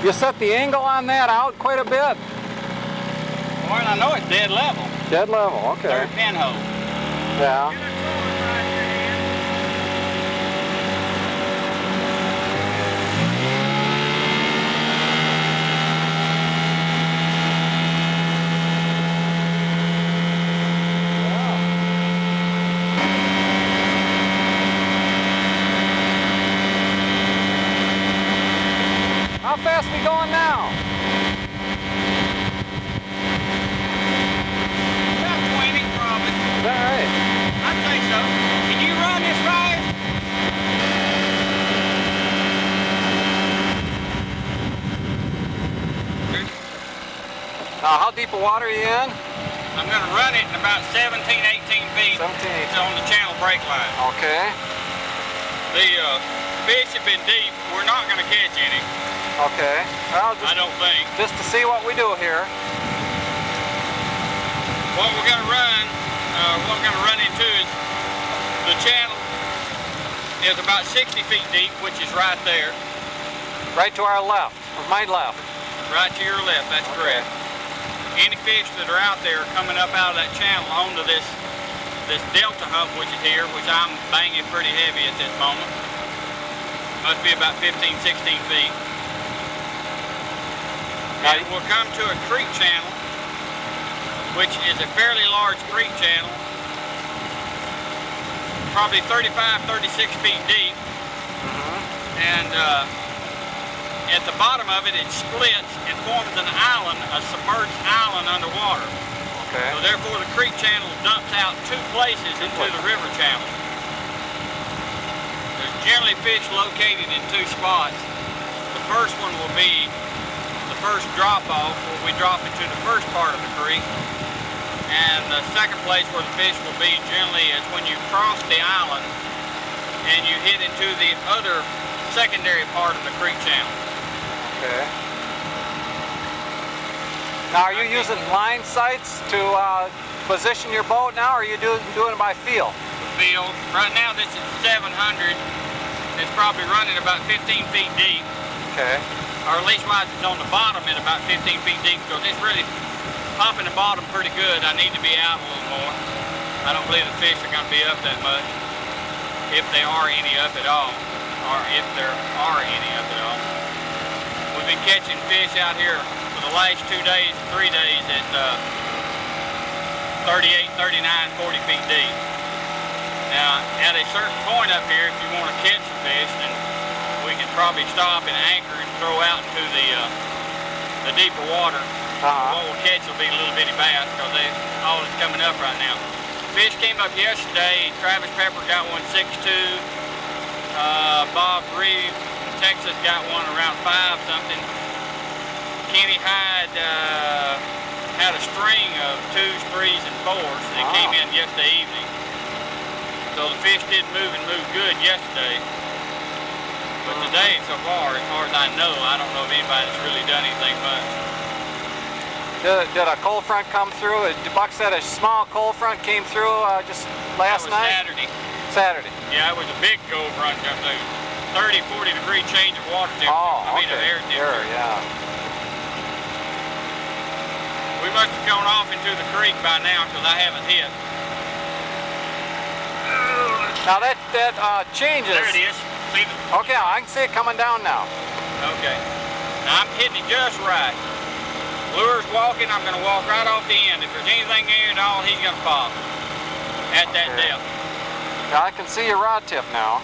You set the angle on that out quite a bit? Well, I know it's dead level. Dead level, okay. Third pinhole. Yeah. How fast are we going now? About 20, probably. Is that right? I'd say so. Can you run this fast? Now, how deep of water are you in? I'm going to run it in about 17, 18 feet. 17, 18. On the channel break line. Okay. The fish have been deep. We're not going to catch any. Okay. Well, I don't think. Just to see what we do here. What we're going to run into is the channel is about 60 feet deep, which is right there. Right to our left, or my left. Right to your left, that's correct. Any fish that are out there coming up out of that channel onto this delta hump, which is here, which I'm banging pretty heavy at this moment. Must be about 15, 16 feet. And we'll come to a creek channel, which is a fairly large creek channel, probably 35, 36 feet deep. And at the bottom of it, it splits and forms an island, a submerged island underwater. Okay. So therefore, the creek channel dumps out two places into the river channel. There's generally fish located in two spots. The first one will be first drop off where we drop into the first part of the creek, and the second place where the fish will be generally is when you cross the island and you hit into the other secondary part of the creek channel. Okay. Now, are you using line sights to position your boat now, or are you doing it by feel? Feel. Right now this is 700. It's probably running about 15 feet deep. Okay. Or least wise it's on the bottom at about 15 feet deep, because it's really popping the bottom pretty good. I need to be out a little more. I don't believe the fish are going to be up that much, if they are any up at all, or if there are any up at all. We've been catching fish out here for the last 2 days, 3 days at 38, 39, 40 feet deep. Now, at a certain point up here, if you want to catch some fish, then we can probably stop and anchor and throw out into the deeper water. What we'll catch will be a little bitty bass, because all is coming up right now. Fish came up yesterday. Travis Pepper got one 6'2". Bob Reeves from Texas got one around 5 something. Kenny Hyde had a string of 2s, 3s, and 4s that came in yesterday evening. So the fish did move good yesterday. But today, so far as I know, I don't know of anybody that's really done anything much. Did a cold front come through? Buck said a small cold front came through just last night? Saturday. Saturday. Yeah, it was a big cold front come through. 30, 40 degree change of water temperature. Air temperature. Yeah. We must have gone off into the creek by now, because I haven't hit. Now that changes. There it is. See okay, I can see it coming down now. Okay. Now I'm hitting it just right. Lure's walking, I'm going to walk right off the end. If there's anything there at all, he's going to pop at that depth. Now I can see your rod tip now.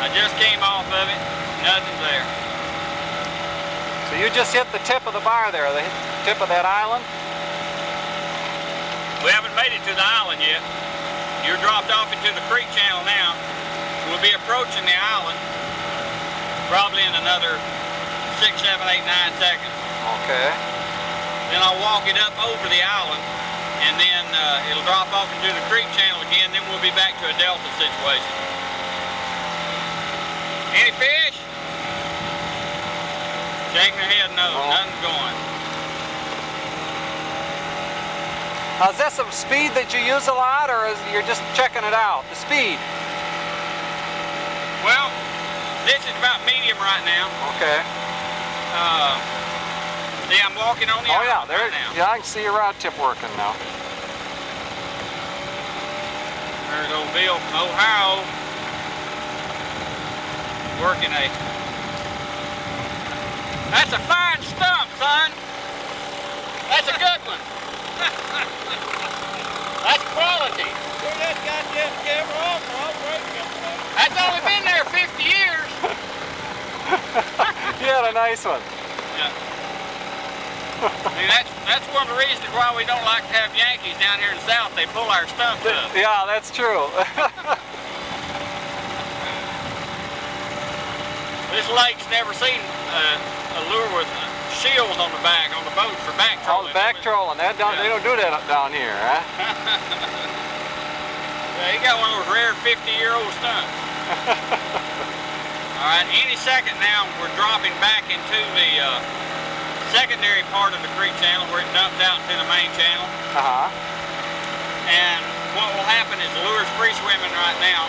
I just came off of it. Nothing's there. So you just hit the tip of the bar there, the tip of that island? We haven't made it to the island yet. You're dropped off into the creek channel now. We'll be approaching the island probably in another 6, 7, 8, 9 seconds. Okay. Then I'll walk it up over the island, and then it'll drop off into the creek channel again. Then we'll be back to a delta situation. Any fish? Shaking her head, no. Nothing's going. Is this a speed that you use a lot, or you're just checking it out? The speed? Well, this is about medium him right now. Okay. See, I'm walking on the Oh yeah, island there. right now. Yeah, I can see your rod tip working now. There's old Bill from Ohio working a. That's a fine stump, son. That's a good one. That's quality. Turn that goddamn camera off or I'll break it. That's only been there 50 years. You had a nice one. Yeah. I mean, that's one of the reasons why we don't like to have Yankees down here in the South. They pull our stumps up. Yeah, that's true. This lake's never seen a lure with shields on the back, on the boat for back Oh, trolling. back trolling. That don't, They don't do that up down here, huh? Yeah, he got one of those rare 50-year-old stumps. All right, any second now, we're dropping back into the secondary part of the creek channel where it dumps out into the main channel. Uh-huh. And what will happen is the lure's free swimming right now.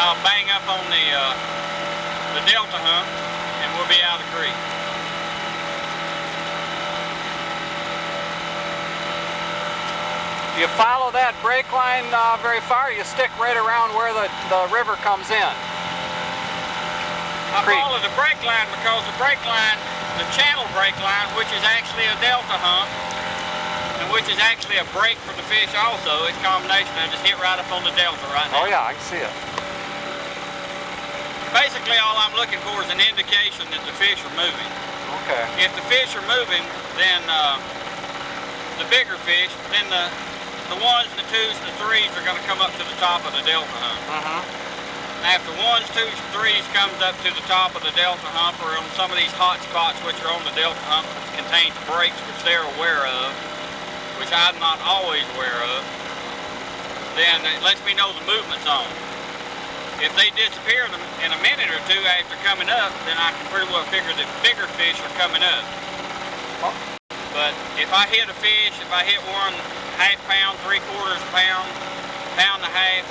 I'll bang up on the delta hump and we'll be out of the creek. You follow that brake line very far, you stick right around where the river comes in. I follow the brake line because the brake line, the channel brake line, which is actually a delta hump, and which is actually a brake for the fish also, it's a combination. I just hit right up on the delta right now. Oh yeah, I can see it. Basically all I'm looking for is an indication that the fish are moving. Okay. If the fish are moving, then the bigger fish, then the ones, the twos, the threes are going to come up to the top of the delta hump. After ones, twos, threes comes up to the top of the delta hump, or on some of these hot spots which are on the delta hump, which contains breaks which they're aware of, which I'm not always aware of, then it lets me know the movement's on. If they disappear in a minute or two after coming up, then I can pretty well figure that bigger fish are coming up. But if I hit a fish, if I hit one half pound, 3/4 pound, pound and a half,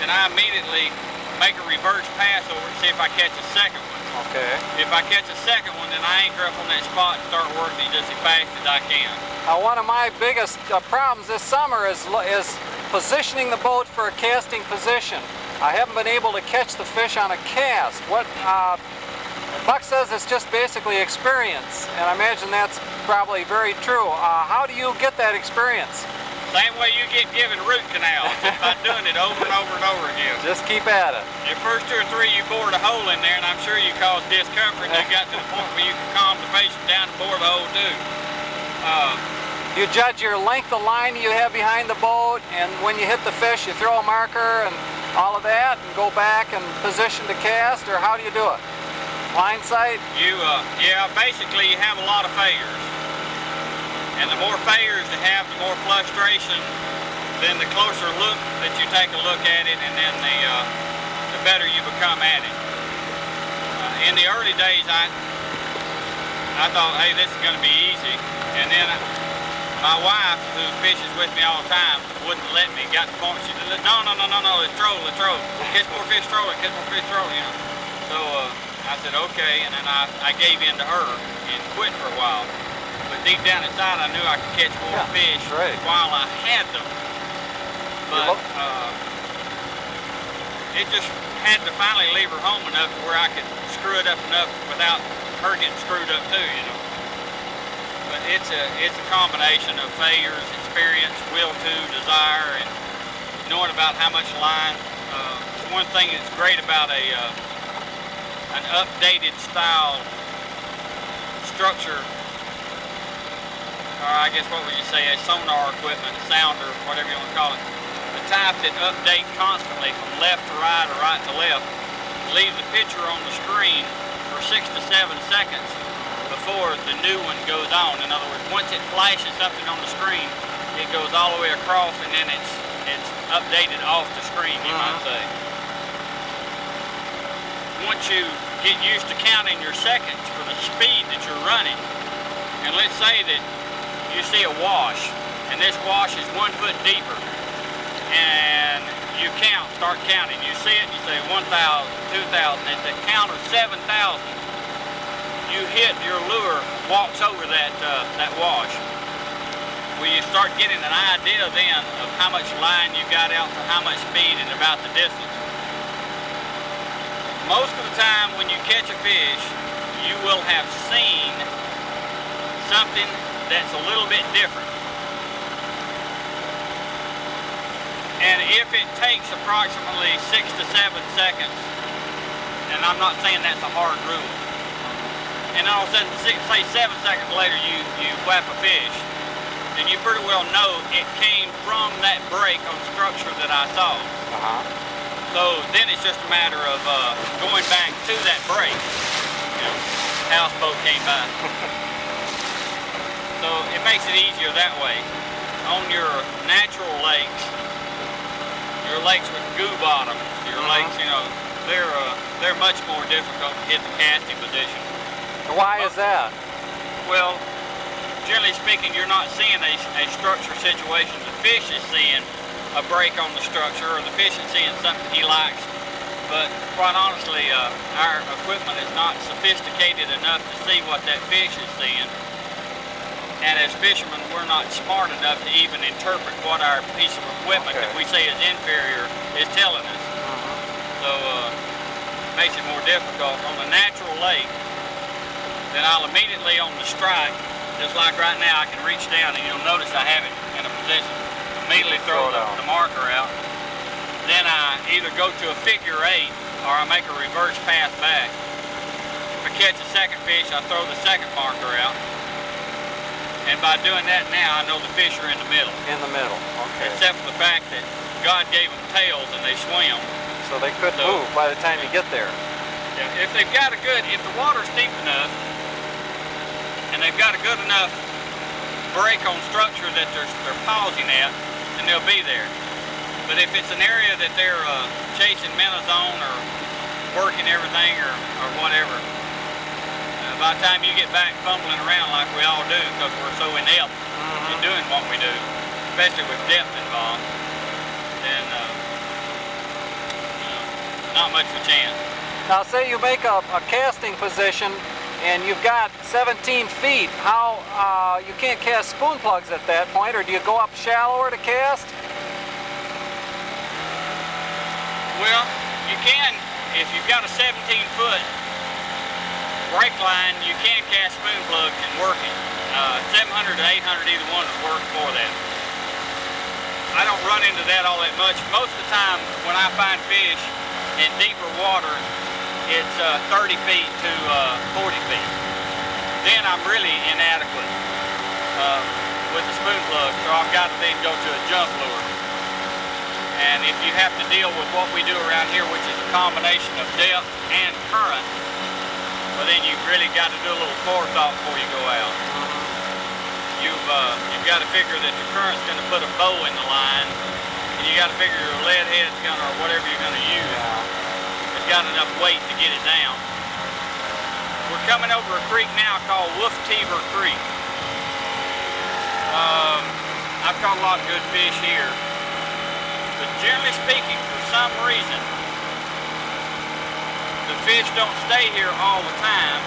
then I immediately make a reverse pass over and see if I catch a second one. Okay. If I catch a second one, then I anchor up on that spot and start working just as fast as I can. One of my biggest problems this summer is positioning the boat for a casting position. I haven't been able to catch the fish on a cast. Buck says it's just basically experience, and I imagine that's probably very true. How do you get that experience? Same way you get given root canals, just by doing it over and over and over again. Just keep at it. The first 2 or 3 you bored a hole in there, and I'm sure you caused discomfort, and you got to the point where you can calm the patient down and bore the hole too. You judge your length of line you have behind the boat, and when you hit the fish, you throw a marker and all of that, and go back and position to cast, or how do you do it? Line sight? Yeah, basically you have a lot of failures. And the more failures you have, the more frustration, then the closer look that you take a look at it, and then the better you become at it. In the early days, I thought, hey, this is going to be easy. And then my wife, who fishes with me all the time, wouldn't let me. Got to the point, she said, no, it's troll, it's troll. Catch more fish, troll it, catch more fish, troll it, you know. So I said, okay, and then I gave in to her and quit for a while. But deep down inside, I knew I could catch more fish while I had them. But it just had to finally leave her home enough to where I could screw it up enough without her getting screwed up too, you know. But it's a combination of failures, experience, will to, desire, and knowing about how much line. It's one thing that's great about an updated style structure, or I guess what would you say, a sonar equipment, sounder, whatever you want to call it. The type that update constantly from left to right or right to left, leave the picture on the screen for 6 to 7 seconds before the new one goes on. In other words, once it flashes something on the screen, it goes all the way across, and then it's updated off the screen, you might say. Once you get used to counting your seconds for the speed that you're running, and let's say that you see a wash, and this wash is 1 foot deeper, and you count, start counting. You see it, you say 1,000, 2,000. At the count of 7,000, you hit your lure, walks over that wash. Well, you start getting an idea then of how much line you got out for how much speed and about the distance. Most of the time when you catch a fish, you will have seen something that's a little bit different. And if it takes approximately 6 to 7 seconds, and I'm not saying that's a hard rule, and all of a sudden, say 7 seconds later, you whap a fish, then you pretty well know it came from that break on structure that I saw. So then it's just a matter of going back to that break. You know, houseboat came by. So it makes it easier that way. On your natural lakes, your lakes with goo bottoms, your lakes, you know, they're much more difficult to hit the casting position. Why is that? Well, generally speaking, you're not seeing a structure situation. The fish is seeing a break on the structure, or the fish is seeing something he likes. But quite honestly, our equipment is not sophisticated enough to see what that fish is seeing. And as fishermen, we're not smart enough to even interpret what our piece of equipment that we say is inferior is telling us. So it makes it more difficult. On a natural lake, then I'll immediately on the strike, just like right now, I can reach down and you'll notice I have it in a position. Immediately throw the marker out. Then I either go to a figure 8 or I make a reverse path back. If I catch a second fish, I throw the second marker out. And by doing that now, I know the fish are in the middle. In the middle, okay. Except for the fact that God gave them tails and they swim. So they couldn't move by the time you get there. Yeah, if they've got a good, if the water's deep enough, and they've got a good enough break on structure that they're pausing at, then they'll be there. But if it's an area that they're chasing minnows on or working everything or whatever, by the time you get back fumbling around like we all do because we're so inept in doing what we do, especially with depth involved, then not much of a chance. Now say you make a casting position and you've got 17 feet. How, you can't cast spoon plugs at that point, or do you go up shallower to cast? Well, you can, if you've got a 17-foot break line, you can cast spoon plugs and work it. 700 to 800, either one would work for that. I don't run into that all that much. Most of the time when I find fish in deeper water, it's 30 feet to 40 feet. Then I'm really inadequate with the spoon plug, so I've got to then go to a jump lure. And if you have to deal with what we do around here, which is a combination of depth and current, well then you've really got to do a little forethought before you go out. You've got to figure that the current's going to put a bow in the line, and you got to figure your lead head's going to, or whatever you're going to use, got enough weight to get it down. We're coming over a creek now called Wolf-Teaver Creek. I've caught a lot of good fish here, but generally speaking, for some reason, the fish don't stay here all the time,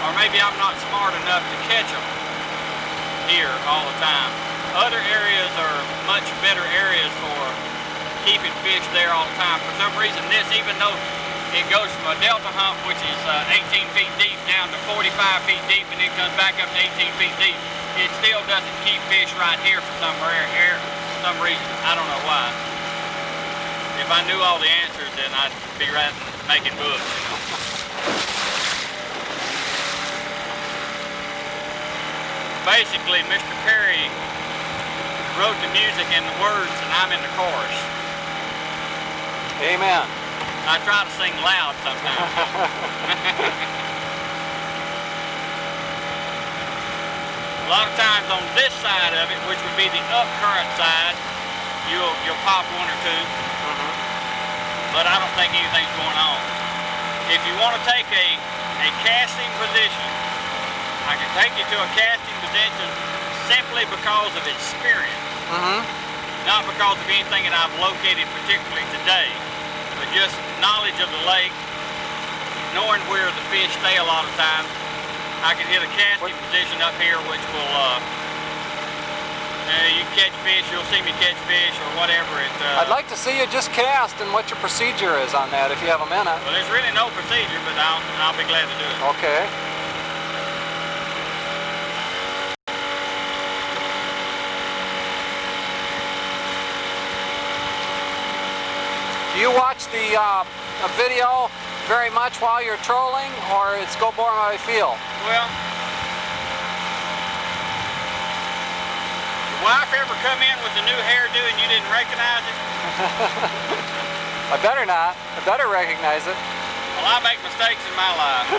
or maybe I'm not smart enough to catch them here all the time. Other areas are much better areas for keeping fish there all the time. For some reason this, even though it goes from a delta hump, which is 18 feet deep, down to 45 feet deep, and then comes back up to 18 feet deep, it still doesn't keep fish right here for some reason. I don't know why. If I knew all the answers, then I'd be right making books. Basically, Mr. Perry wrote the music and the words, and I'm in the chorus. Amen. I try to sing loud sometimes. A lot of times on this side of it, which would be the up current side, you'll pop one or two. But I don't think anything's going on. If you want to take a casting position, I can take you to a casting position simply because of experience. Not because of anything that I've located particularly today, but just knowledge of the lake, knowing where the fish stay a lot of times. I can hit a casting position up here which will, you catch fish, you'll see me catch fish or whatever. I'd like to see you just cast and what your procedure is on that if you have a minute. Well, there's really no procedure, but I'll be glad to do it. Okay. Do you watch the video very much while you're trolling, or it's go bore my feel? Well, your wife ever come in with a new hairdo and you didn't recognize it? I better not. I better recognize it. Well, I make mistakes in my life.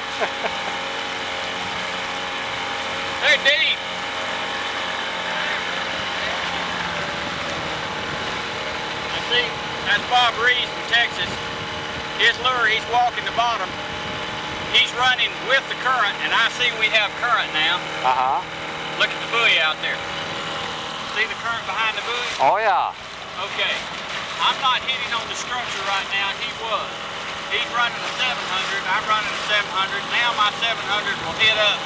They're deep. You see, that's Bob Reeves from Texas. His lure, he's walking the bottom. He's running with the current, and I see we have current now. Uh-huh. Look at the buoy out there. See the current behind the buoy? Oh, yeah. Okay. I'm not hitting on the structure right now. He was. He's running a 700. I'm running a 700. Now my 700 will hit up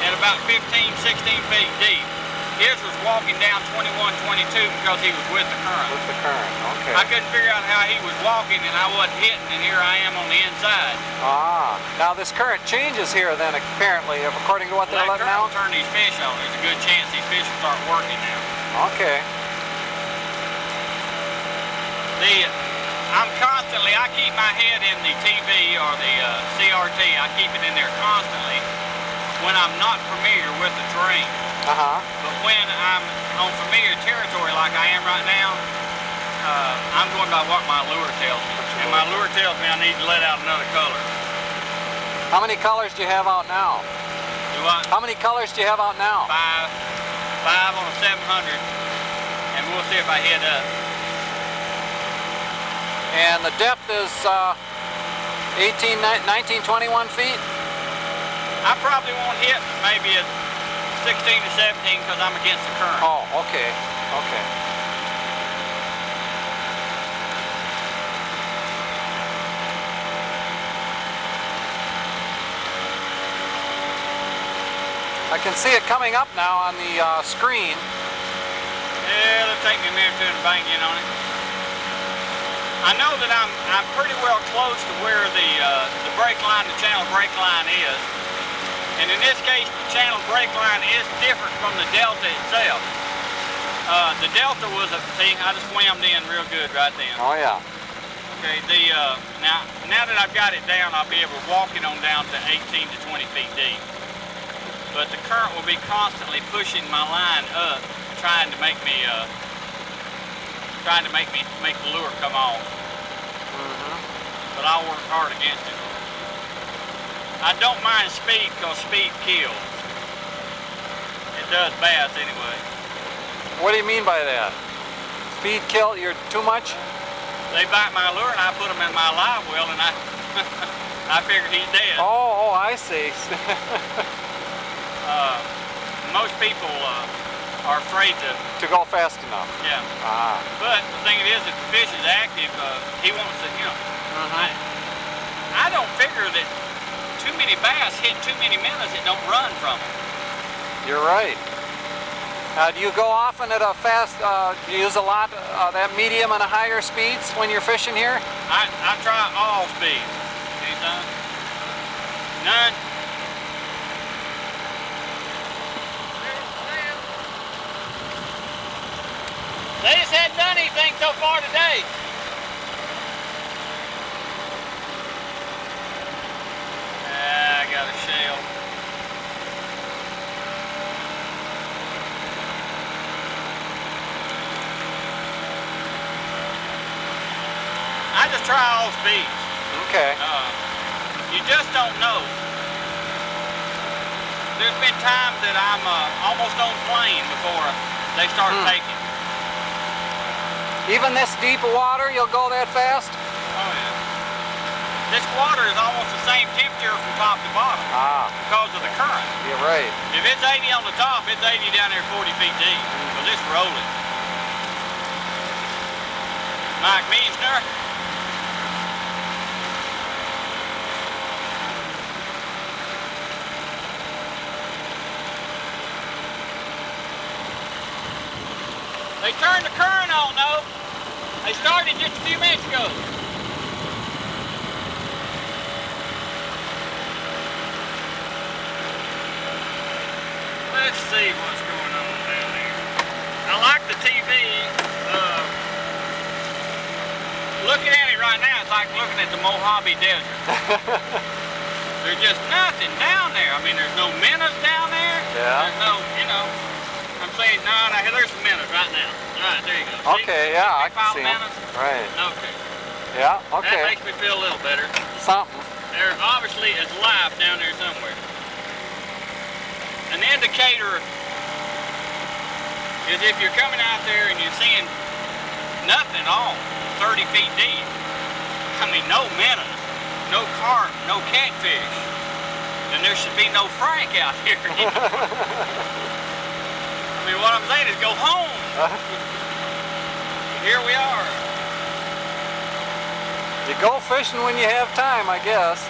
at about 15, 16 feet deep. His was walking down 21, 22 because he was with the current. With the current, okay. I couldn't figure out how he was walking and I wasn't hitting, and here I am on the inside. Ah, now this current changes here then apparently, according to what they're letting out? Turn these fish on. There's a good chance these fish will start working now. Okay. I'm constantly, I keep my head in the TV or the CRT, I keep it in there constantly when I'm not familiar with the terrain. Uh-huh. But when I'm on familiar territory like I am right now, I'm going by what my lure tells me. And my lure tells me I need to let out another color. How many colors do you have out now? Do I? How many colors do you have out now? Five on a 700, and we'll see if I hit up. And the depth is 19, 21 feet? I probably won't hit maybe at 16 to 17 because I'm against the current. Oh, okay, okay. I can see it coming up now on the screen. Yeah, it'll take me a minute or two to bang in on it. I know that I'm pretty well close to where the brake line, the channel brake line is. And in this case, the channel brake line is different from the delta itself. The delta was see, I just whammed in real good right then. Oh yeah. Okay, now that I've got it down, I'll be able to walk it on down to 18 to 20 feet deep. But the current will be constantly pushing my line up, trying to make me make the lure come off. Mm-hmm. But I'll work hard against it. I don't mind speed because speed kills. It does bass anyway. What do you mean by that? Speed kill, you're too much? They bite my lure and I put them in my live well and I figure he's dead. Oh, I see. Most people are afraid to go fast enough. Yeah. Ah. But the thing is, if the fish is active, he wants to, you know. I don't figure that too many bass hit too many minnows that don't run from them. You're right. Do you go often at a fast, do you use a lot that medium and a higher speeds when you're fishing here? I try all speeds. Anytime? None? They just hadn't done anything so far today. I got a shell. I just try all speeds. Okay. You just don't know. There's been times that I'm almost on plane before they start taking. Even this deep water, you'll go that fast? Oh yeah. This water is almost the same temperature from top to bottom because of the current. You're right. If it's 80 on the top, it's 80 down there 40 feet deep. Because it's rolling. Mike Meisner. They turned the current on though. They started just a few minutes ago. Let's see what's going on down there. I like the TV. Looking at it right now, it's like looking at the Mojave Desert. There's just nothing down there. I mean, there's no minnows down there. Yeah. There's no, you know. I'm saying, no, there's some minnows right now. All right, there you go. Okay, See? yeah, I Big can pile see of 'em. minnows? Right. Okay. Yeah, That okay. makes me feel a little better. Something. There obviously is life down there somewhere. An indicator is if you're coming out there and you're seeing nothing at all, 30 feet deep. I mean, no minnows, no carp, no catfish. Then there should be no Frank out here. I mean, what I'm saying is go home. Here we are. You go fishing when you have time, I guess.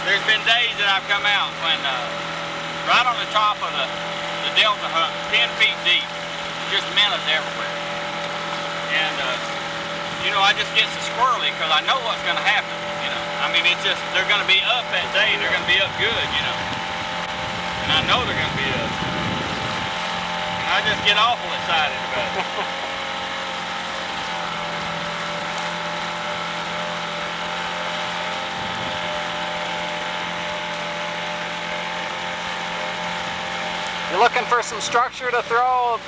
There's been days that I've come out when right on the top of the delta hump, 10 feet deep, just minnows everywhere. And, you know, I just get so squirrely because I know what's going to happen, you know. I mean, it's just, they're going to be up that day, they're going to be up good, you know. And I know they're going to be up. And I just get awful excited about it. You looking for some structure to throw?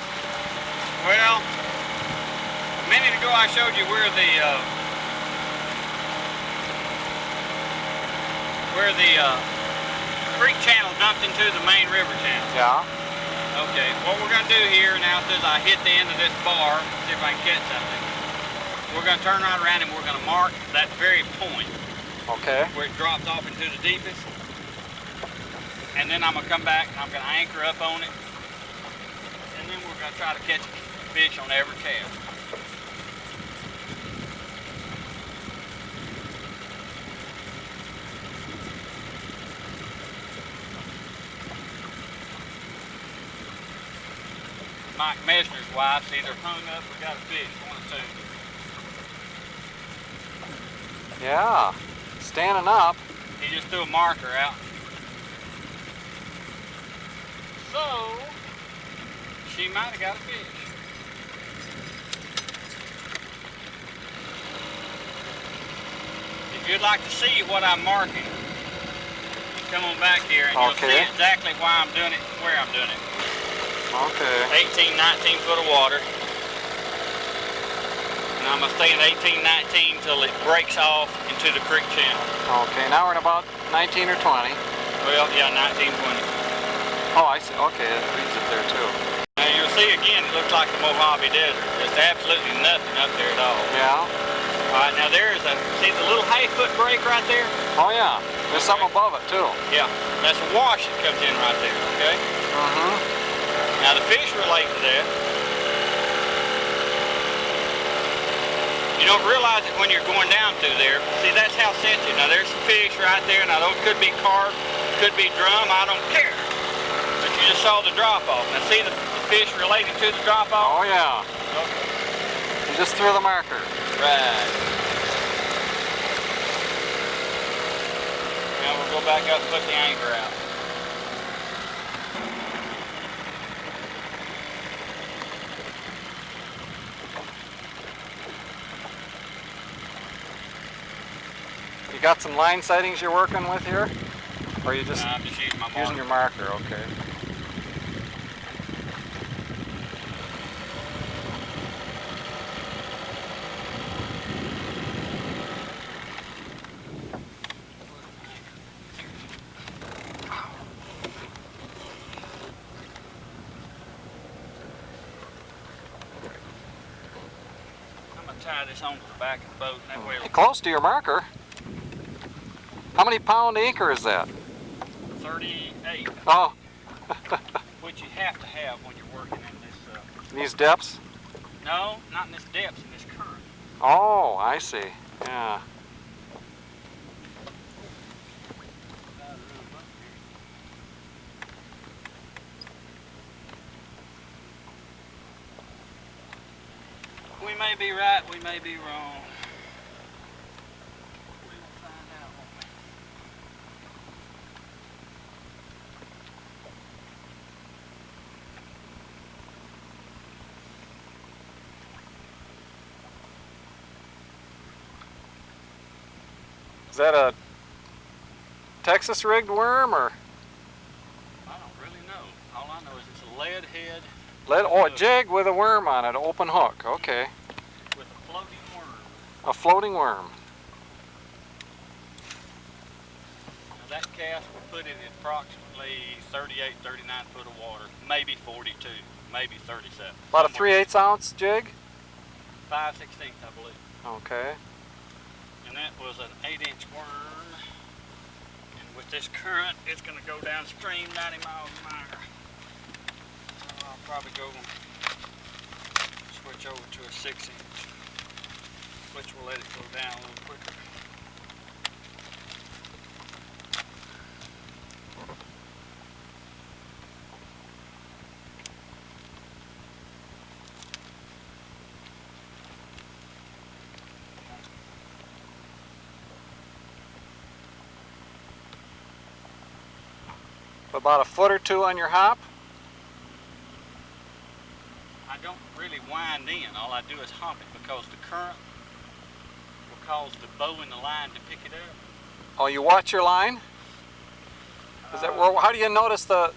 Well, a minute ago I showed you where the creek channel dumped into the main river channel. Yeah. Okay, what we're going to do here now is I hit the end of this bar, see if I can catch something. We're going to turn right around and we're going to mark that very point Okay. where it drops off into the deepest. And then I'm going to come back and I'm going to anchor up on it. And then we're going to try to catch fish on every cast. Mike Mesner's wife's either hung up or got a fish, one or two. Yeah. Standing up. He just threw a marker out. So, she might have got a fish. If you'd like to see what I'm marking, come on back here and you'll see exactly why I'm doing it, where I'm doing it. Okay. 18, 19 foot of water. And I'm going to stay in 18, 19 till it breaks off into the creek channel. Okay, now we're in about 19 or 20. Well, yeah, 19, 20. Oh, I see. Okay, it reads it there too. Now you'll see again, it looks like the Mojave Desert. There's absolutely nothing up there at all. Yeah. All right, now there's a, see the little half-foot break right there? Oh yeah. There's something above it too. Yeah, that's a wash that comes in right there, okay? Mm-hmm. Now the fish relate to that. You don't realize it when you're going down through there. See, that's how sensitive. Now there's some fish right there. Now those could be carp, could be drum, I don't care. But you just saw the drop-off. Now see the fish related to the drop-off? Oh yeah. Okay. You just threw the marker. Right. Now we'll go back up and put the anchor out. You got some line sightings you're working with here? Or are you just, I'm just using my marker. using your marker? Okay. I'm going to tie this onto the back of the boat. That way You're close to your marker. How many pound anchor is that? 38, Oh. which you have to have when you're working in this. These depths? No, not in this depth, in this current. Oh, I see. Yeah. We may be right, we may be wrong. We will find out, won't we? Is that a Texas rigged worm or I don't really know. All I know is it's a lead head lead? Oh, a jig with a worm on it, open hook. Okay. with a floating worm. A floating worm. Now that cast will put it in approximately 38, 39 foot of water, maybe 42, maybe 37. About a 3/8 ounce jig? 5/16, I believe. Okay. And that was an 8-inch worm. And with this current, it's going to go downstream 90 miles an hour. So I'll probably go switch over to a 6-inch, which will let it go down a little quicker. About a foot or two on your hop? I don't really wind in. All I do is hump it because the current will cause the bow in the line to pick it up. Oh, you watch your line? Is that, well, how do you notice the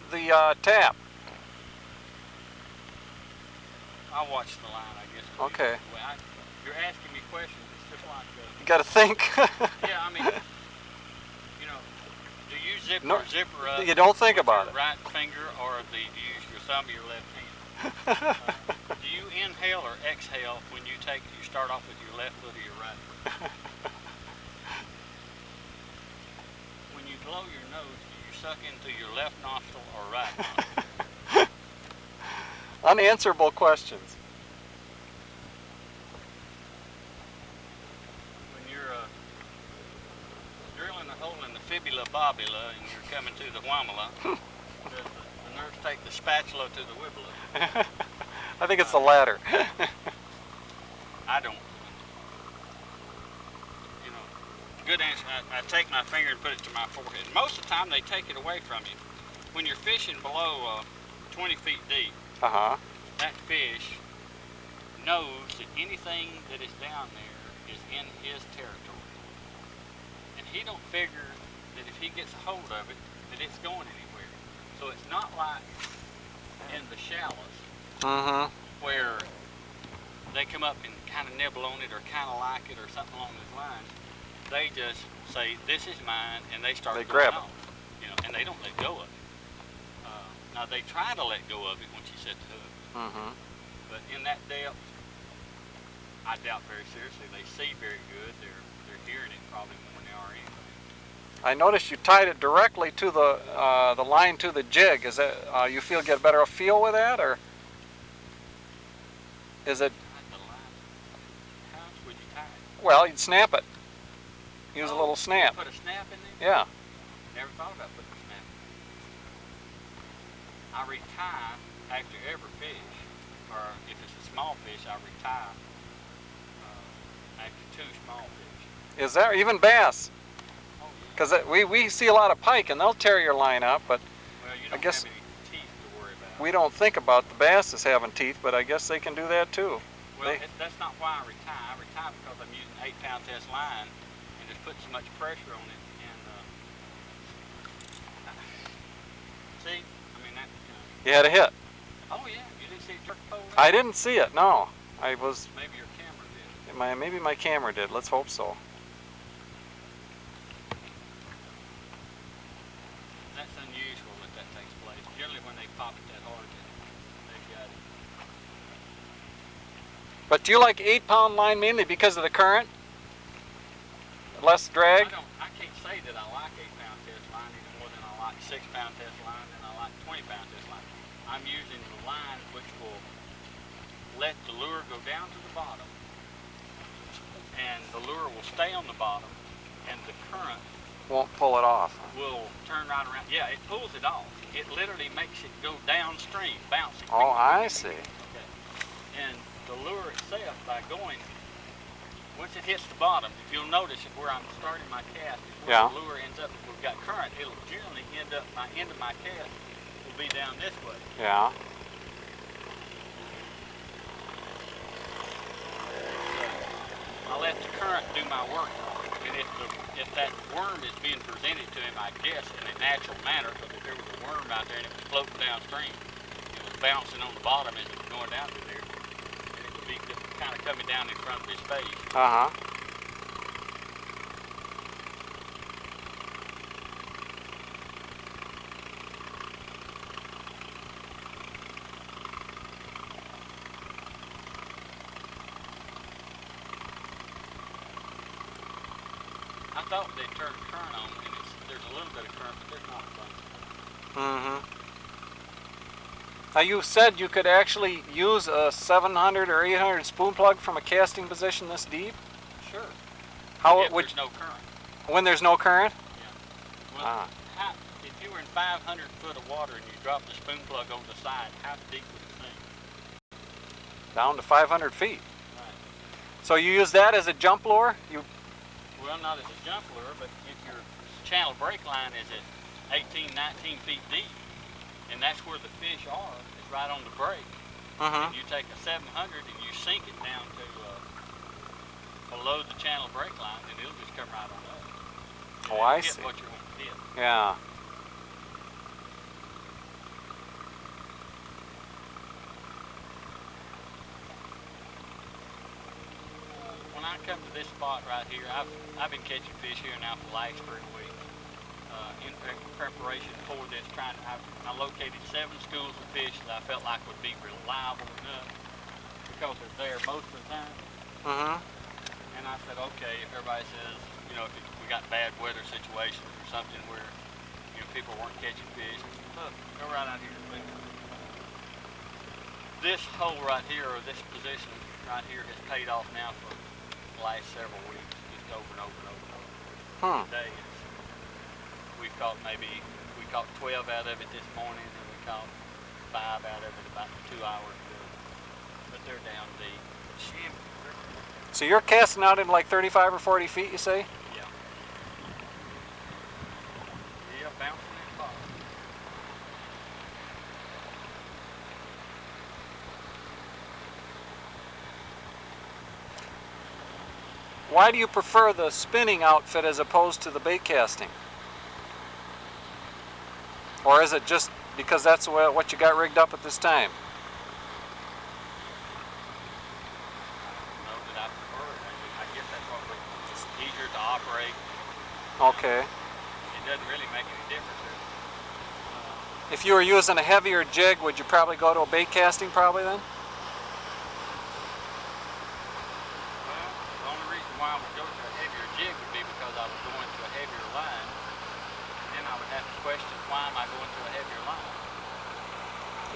tap? I watch the line, I guess. Okay. You're asking me questions. It's just like You got to think. yeah, I mean, you know, do you zipper up? You don't think with about your it. right finger, or do you use your thumb or your left hand? Do you inhale or exhale when you start off with your left foot or your right foot? When you blow your nose, do you suck into your left nostril or right nostril? Unanswerable questions. When you're drilling a hole in the fibula bobula and you're coming to the whamala, does the nurse take the spatula to the wibula? I think it's the latter. I don't. You know, good answer. I take my finger and put it to my forehead. Most of the time they take it away from you. When you're fishing below 20 feet deep, that fish knows that anything that is down there is in his territory. And he don't figure that if he gets a hold of it, that it's going anywhere. So it's not like in the shallows where they come up and kind of nibble on it or kind of like it or something along those lines. They just say, this is mine, and they start grab it. off, you know, and they don't let go of it. Now they try to let go of it once you set the hook. But in that depth, I doubt very seriously. They see very good. They're hearing it probably more than they are anything. I noticed you tied it directly to the line to the jig. Is that you get better feel with that, or is it? The line. How would you tie it? Well, you'd snap it. Use a little snap. Put a snap in there? Yeah. Never thought about putting a snap in there. I retie after every fish, or if it's a small fish, I retie after 2 small fish. Is that even bass? Oh, yeah. Because we see a lot of pike and they'll tear your line up, but Well, you I don't guess have any teeth to worry about. we don't think about the bass as having teeth, but I guess they can do that too. Well, that's not why I retie. I retie because I'm using 8-pound test line and just putting so much pressure on it. And see, I mean that. You had a hit. Oh yeah, you didn't see it jerk pole? I didn't see it. No, I was. Maybe your camera did. Maybe my camera did. Let's hope so. That's unusual that takes place. Generally, when they pop it that hard, they've got it. But do you like 8-pound line mainly because of the current? Less drag? I can't say that I like 8-pound test line any more than I like 6-pound test line and I like 20-pound test line. I'm using the line which will let the lure go down to the bottom and the lure will stay on the bottom, and the current Won't pull it off. will turn right around. Yeah, it pulls it off. It literally makes it go downstream, bouncing. Oh, I see. Okay. And the lure itself, by going, once it hits the bottom, if you'll notice it where I'm starting my cast, where Yeah. the lure ends up, if we've got current, it'll generally end up, my end of my cast will be down this way. Yeah. I let the current do my work. And if that worm is being presented to him, I guess, in a natural manner, because if there was a worm out there and it was floating downstream, it was bouncing on the bottom as it was going down through there, and it would be just kind of coming down in front of his face. Uh-huh. I thought they'd turn the current on, and there's a little bit of current, but there's not a bunch. Mm-hmm. Now you said you could actually use a 700 or 800 spoon plug from a casting position this deep? Sure. How If would there's no current. when there's no current? Yeah. Well, Ah. if you were in 500 foot of water and you dropped the spoon plug over the side, how deep would it sink? Down to 500 feet. Right. So you use that as a jump lure? Well, not as a jump lure, but if your channel break line is at 18, 19 feet deep, and that's where the fish are, is right on the break, Mm-hmm. and you take a 700 and you sink it down to below the channel break line, and it'll just come right on up. And Oh, I it'll see. hit what you're going to hit. Yeah. When I come to this spot right here, I've been catching fish here now for the last 3 weeks. In preparation for this, I located 7 schools of fish that I felt like would be reliable enough because they're there most of the time. Mm-hmm. And I said, okay, if everybody says, you know, if we got bad weather situations or something where, you know, people weren't catching fish, I said, look, go right out here and look. This hole right here, or this position right here, has paid off now for the last several weeks, just over and over and over and over. Today, we caught 12 out of it this morning, and we caught 5 out of it about 2 hours ago. But they're down deep. So you're casting out in like 35 or 40 feet, you say? Yeah. Yeah, bouncing and popping. Why do you prefer the spinning outfit as opposed to the bait casting? Or is it just because that's what you got rigged up at this time? Know that I prefer it. I guess that's what it's easier to operate. Okay. It doesn't really make any difference. If you were using a heavier jig, would you probably go to a bait casting probably then? Well, the only reason why I would go to a heavier jig would be because I was going to a heavier line. And then I would have to question, why am I going to a heavier line?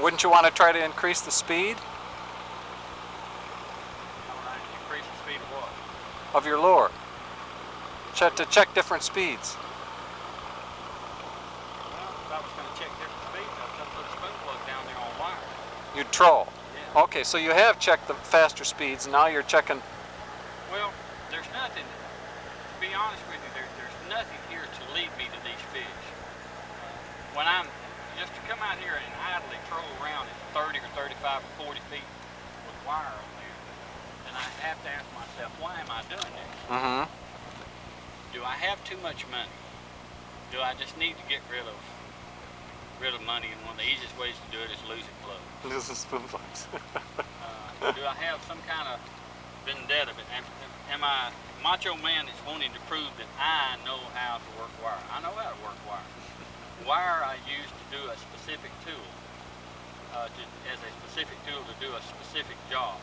Wouldn't you want to try to increase the speed I would like to increase the speed of what? of your lure? To check different speeds. Well, if I was going to check different speeds, I would put a spoon plug down there on wire. You'd troll. Yeah. Okay, so you have checked the faster speeds, now you're checking. Well, there's nothing, to be honest with you, there's nothing here to lead me to these fish. When I'm, just to come out here and idly troll around at 30 or 35 or 40 feet with wire on there, and I have to ask myself, why am I doing this? Mm-hmm. Do I have too much money? Do I just need to get rid of money, and one of the easiest ways to do it is losing clothes? Losing spoon plugs. Do I have some kind of vendetta? Am I a macho man that's wanting to prove that I know how to work wire? I know how to work wire. Wire I use to do a specific tool, as a specific tool to do a specific job.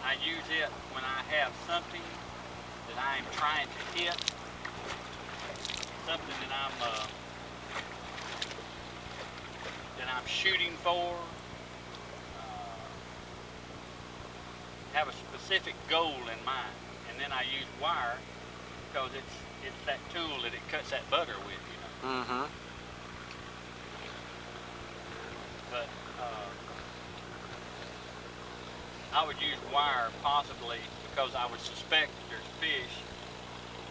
I use it when I have something that I am trying to hit, something that I'm shooting for. have a specific goal in mind, and then I use wire because it's that tool that it cuts that butter with, you know. Mm-hmm. But I would use wire possibly because I would suspect that there's fish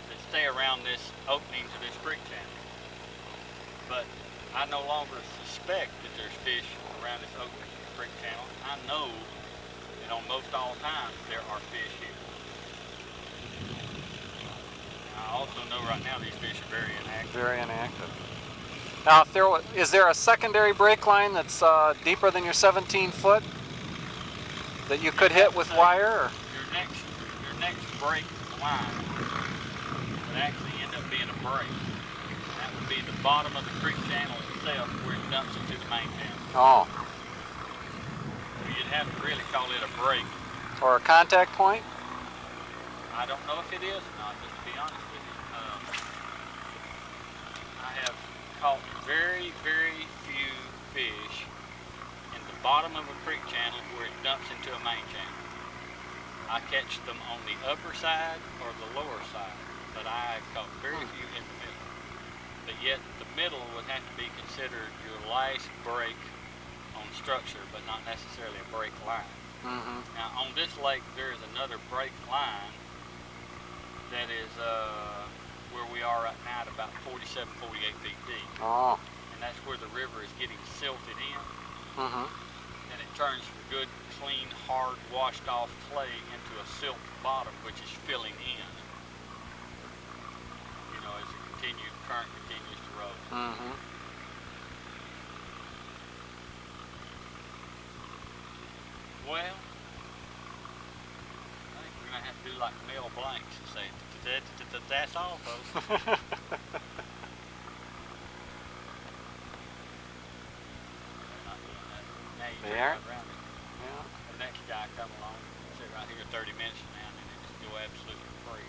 that stay around this opening to this creek channel. But I no longer suspect that there's fish around this opening to the creek channel. I know that on most all times there are fish here. I also know right now these fish are very inactive. Very inactive. Now, if there is there a secondary break line that's deeper than your 17 foot that you could hit with wire? Or? Your next break line would actually end up being a break. That would be the bottom of the creek channel itself where it dumps into the main channel. Oh. So you'd have to really call it a break. Or a contact point? I don't know if it is or not, just to be honest with you. I have caught very, very few fish in the bottom of a creek channel where it dumps into a main channel. I catch them on the upper side or the lower side, but I have caught very few in the middle. But yet the middle would have to be considered your last break on structure, but not necessarily a break line. Mm-hmm. Now on this lake there is another break line that is where we are right now at about 47, 48 feet deep. Oh. And that's where the river is getting silted in. Mm-hmm. And it turns from good, clean, hard, washed off clay into a silt bottom, which is filling in. You know, as the current continues to roll. Mm-hmm. Well, I think we're gonna have to do like Mel Blancs and say, that's all, folks. They aren't? Around it. Yeah. The next guy come along, sit right here 30 minutes from now, and it just go absolutely free.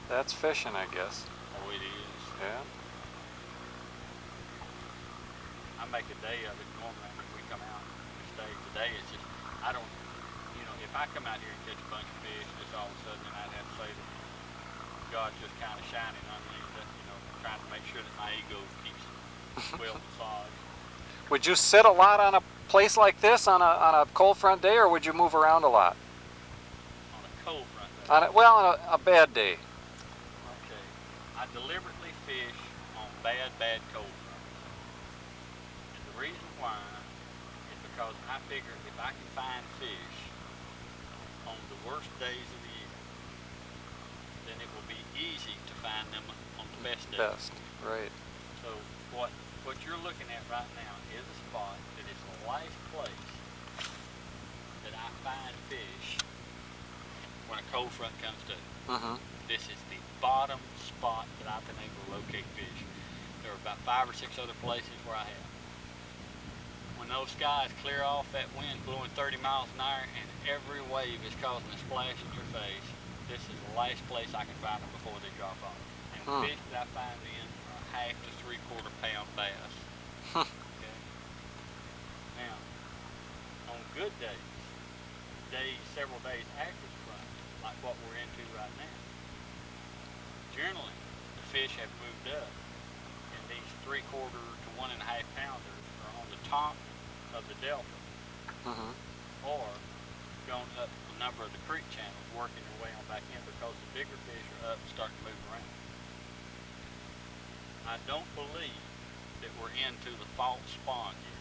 That's fishing, I guess. Oh, it is. Yeah. I make a day of it normally when we come out and stay. Today it's just, I don't, you know, if I come out here and catch a bunch of fish, just all of a sudden, then I'd have to say that God's just kind of shining underneath it, you know, trying to make sure that my ego keeps well massaged. Would you sit a lot on a place like this on a cold front day, or would you move around a lot? On a cold front day. On a bad day. Okay. I deliberately fish on bad cold fronts. And the reason why is because I figure if I can find fish on the worst days of the year, then it will be easy to find them on the best days. Best, right. So what you're looking at right now is a spot that is the last place that I find fish when a cold front comes through. Mm-hmm. This is the bottom spot that I've been able to locate fish. There are about 5 or 6 other places where I have. When those skies clear off, that wind blowing 30 miles an hour and every wave is causing a splash in your face, this is the last place I can find them before they drop off. And the fish that I find in are 1/2 to 3/4 pound bass. Okay? Now, on good days, several days after the front, like what we're into right now, generally the fish have moved up, and these 3/4 to 1.5 pounders are on the top of the delta, or gone up a number of the creek channels, working their way on back in because the bigger fish are up and starting to move around. I don't believe that we're into the false spawn yet.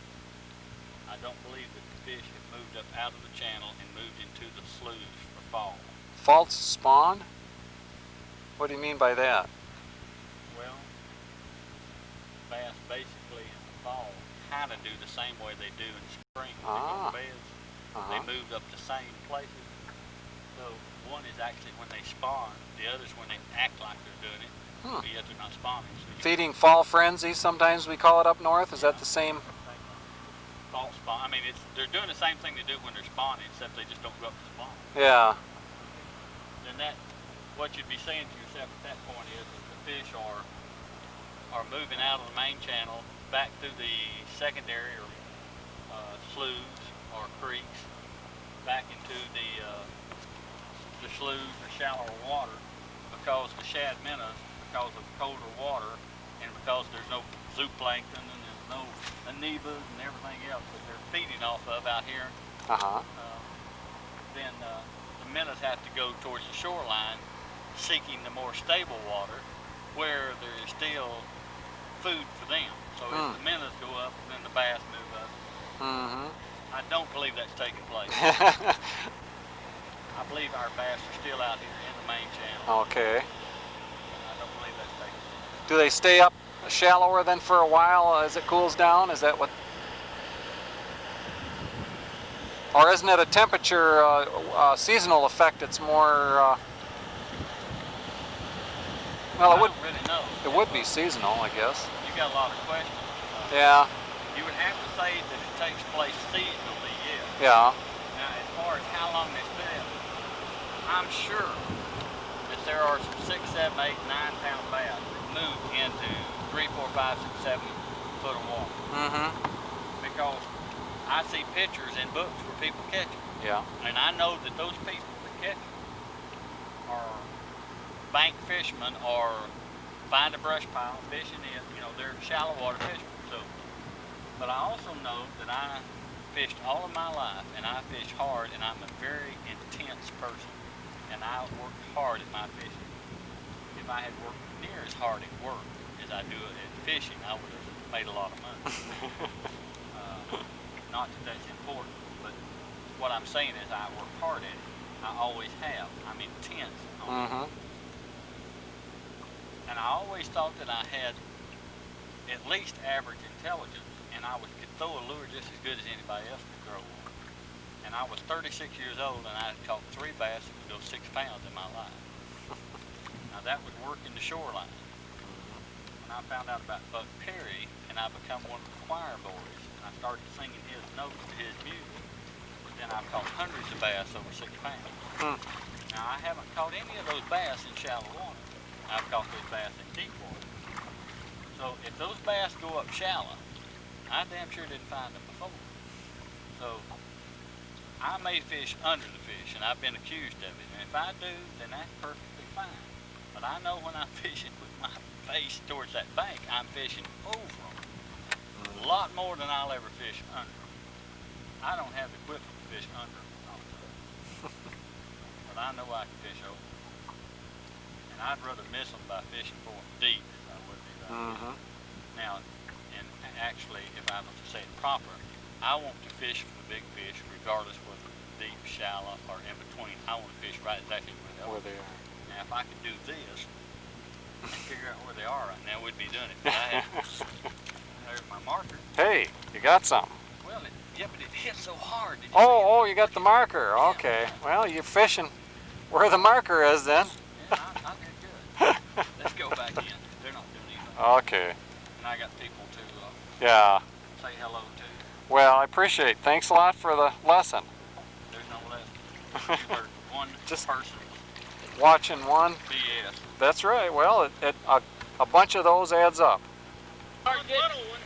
I don't believe that the fish have moved up out of the channel and moved into the sloughs for fall. False spawn? What do you mean by that? Well, bass basically in the fall kind of do the same way they do in the spring when they go to beds. They moved up the same places. So one is actually when they spawn, the other is when they act like they're doing it, but yet they're not spawning. So Feeding fall frenzy, sometimes we call it up north. Is that the same? False spawn. I mean, they're doing the same thing they do when they're spawning, except they just don't go up to spawn. Yeah. Then what you'd be saying to yourself at that point is that the fish are moving out of the main channel back through the secondary or sloughs or creeks, back into the sloughs or shallower water because the shad minnows, because of colder water and because there's no zooplankton and there's no amoebas and everything else that they're feeding off of out here, then the minnows have to go towards the shoreline seeking the more stable water where there is still food for them. So if the minnows go up, then the bass move up. I don't believe that's taking place. I believe our bass are still out here in the main channel. Okay. I don't believe that's taking place. Do they stay up shallower then for a while as it cools down? Is that what? Or isn't it a temperature seasonal effect? It's more. Well, I don't really know. It would be seasonal, I guess. You got a lot of questions. Yeah. You would have to say that it takes place seasonally, yes. Yeah. Now, as far as how long it's been, I'm sure that there are some 6, 7, 8, 9-pound bass that move into 3, 4, 5, 6, 7 foot of water. Because I see pictures in books where people catch them. Yeah. And I know that those people that catch them are bank fishermen or find a brush pile, fishing it, you know, they're shallow water fishermen. So, but I also know that I fished all of my life and I fish hard and I'm a very intense person and I work hard at my fishing. If I had worked near as hard at work as I do at fishing, I would have made a lot of money. Not that that's important, but what I'm saying is I work hard at it. I always have. I'm intense on it. And I always thought that I had at least average intelligence, and I could throw a lure just as good as anybody else could throw one. And I was 36 years old, and I had caught 3 bass that would go 6 pounds in my life. Now that was working the shoreline. When I found out about Buck Perry, and I become one of the choir boys, and I started singing his notes to his music, then I've caught hundreds of bass over 6 pounds. Now I haven't caught any of those bass in shallow water. I've caught those bass in deep water. So if those bass go up shallow, I damn sure didn't find them before. So I may fish under the fish, and I've been accused of it. And if I do, then that's perfectly fine. But I know when I'm fishing with my face towards that bank, I'm fishing over them. A lot more than I'll ever fish under them. I don't have the equipment to fish under them all the time. But I know I can fish over them. And I'd rather miss them by fishing for them deep than I would be by fishing. Now, and actually, if I was to say it proper, I want to fish for the big fish regardless whether deep, shallow, or in between. I want to fish right exactly where they are. Now, if I could do this and figure out where they are right now, we'd be doing it. But there's my marker. Hey, you got something. Well, yeah, but it hit so hard. Did you Oh, you got the marker. Okay. Well, you're fishing where the marker is then. Yeah, I did good. Let's go back in. They're not doing anything. Okay. And I got people to Yeah. say hello to. Well, I appreciate it. Thanks a lot for the lesson. There's no lesson. You heard one Just person watching one. BS. That's right. Well, a bunch of those adds up. Little one.